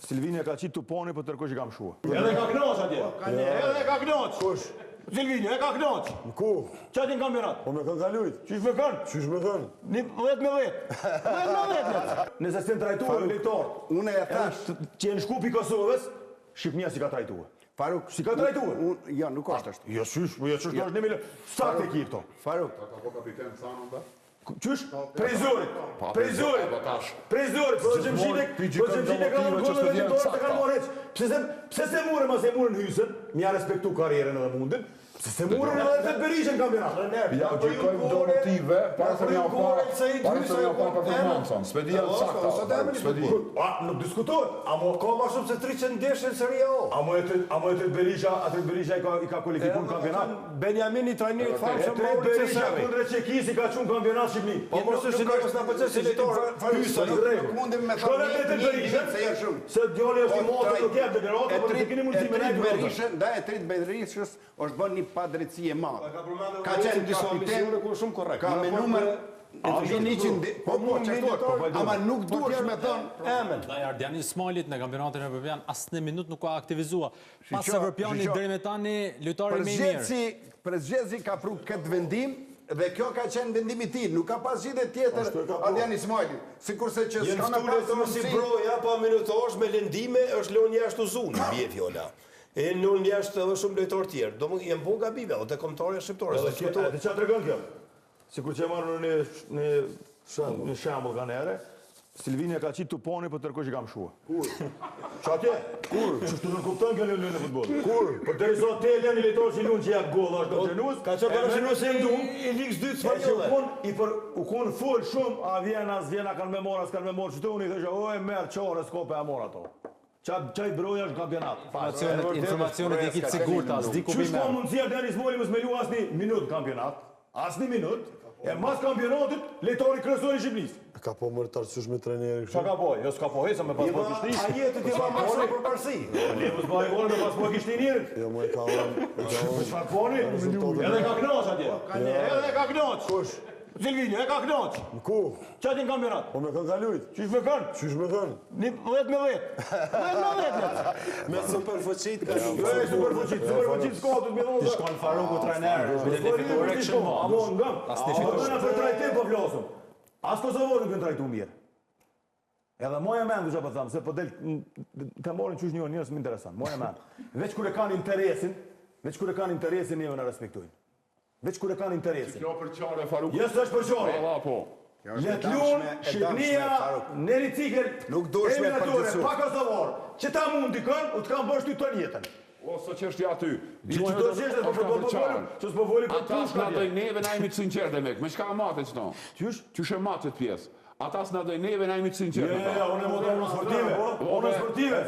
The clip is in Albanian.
Silvini e ka qitë tuponi, për tërko që kam shua. Edhe ka knoq atje. Edhe ka knoq. Kush? Silvini, e ka knoq. Në ku? Qatin kampionat. Po me kënë ka lujt. Qysh me kënë? Qysh me kënë? 10-10. 10-10. Nëse s'ten trajtuar lejtor. Unë e thash. Që e në shkupi Kosovës, Shqipnia si ka trajtuar. Faruk, si ka trajtuar? Jo, nuk është ashtu. Jo, qysh, po jo qysh është 1 milion. Sa të ki këto? Faruk. Ka po kapiten Canon da? Qysh? Prezorit. Prezorit. Prezorit. Po Gjemshine ka në kodë dhe lejtorët e kanë morë heq. Pse se mure ma se mure në hysën, mja respektu karierën edhe mundin, pse se mure në edhe të berishën kampionat. Ja u gjykojmë donative, para se mja pa performancën. Spedia sakta. Nuk diskutohet. Ka ma shumë se 300 ndeshje në Serie A. Amo e të Berisha i ka kualifikun kampionat. Benjamini trajnerit farë shumë Tret Berisha kundre Qekisi ka qunë kampionat Shqipni. Po mos është që s'na pëlqen si lejtor. Nuk mundim me Shkove thonë të Berishën, se janë shumë. se djoli është i motë të kjerë deklaratë, por të keni mundësi me nejtë Berishën, da e trit Berishës është bën një padrejtësi e madhe. Ka qenë kapiten shumë korrekt. Ka me numër ama nuk duhesh me thënë emën. Ardiani Ismailit në kampionatin evropian as në minutë nuk ka aktivizua. Pas evropianit deri me tani lojtari më i mirë. Prezgjeci ka pru këtë vendim dhe kjo ka qenë vendimi i tij, nuk ka pas gjë tjetër Ardiani Ismaili. Sikurse që s'ka na pasur si broja pa minutash me lëndime është lënë jashtë zonë, bie fjola. E lënë jashtë edhe shumë lojtor tjerë. Domethënë janë bën gabime, edhe kombëtarja shqiptare. Dhe çfarë tregon kjo? Sikur që e marrë në shambull kanë ere, Silvini e ka qitë tuponi për tërko që kam shua. Kur? Qatje? Kur? Që shtu nënkupton kjo në futbol? Kur? Për të rizot të e lënë i lejtorë që lunë që ja golla është do gjenus, ka që përë gjenus e ndu, i Ligës 2 të spanjolle. U konë full shumë, a vjena kanë me mora, s'kanë me morë, që të unë i thëshë, o e merë qore, s'kope a mora to. Qaj broja është kampionat. Informacionet e kitë sigurta, s'di ku Qysh ka mundësia Denis Moli më smelu asni minut kampionat, asni minut, e mas kampionatit, lejtori kryesor i Shqipnisë. Ka po mërë të arsysh me treneri Qa ka po? Jo s'ka po hesa me pasport kishtin. A jetët i ma maksa për parësi. Levës ba i vorë me pasport kishtin njërën. Jo, më e ka orën. Qfar poni? Edhe ka knoq atje. Edhe ka knoq. Kush? Silvini, e ka knoq. Në ku? Qatin kampionat. Po me kënë ka lujt. Qysh me kënë? Qysh me kënë? 10-10. 10-10. Me superfuqit. Superfuqit s'ka të t'mjëllon. Ti shkon Faruku trajner, është me fituar action. Amo ngëm. As të fituar. Amo për trajtim po flasëm. As Kosovë nuk në trajtu mirë. Edhe moja mendu që po thamë, se po del të morin qysh njërës më interesant. Moja mendu. Veç kur e kanë interesin, njëve në respektojnë. Veç kur e kanë interesin. Kjo për qare, Faruk. Jesë është për qare. Allah, po. Letlun, Shqipnia, Neri Ciker, eliminatore, pa Kosovar, që ta mund t'i kënë, u t'kam bërë shty të jetën. O, së që është ja ty. Që të qështë, që s'po voli për Ata s'na dojnë neve, na imi të sinqerë dhe mek. Me shka matet që no? Qysh? Qysh e matet pjesë. Ata s'na dojnë neve, na imi të sinqerë. Unë e më sportive.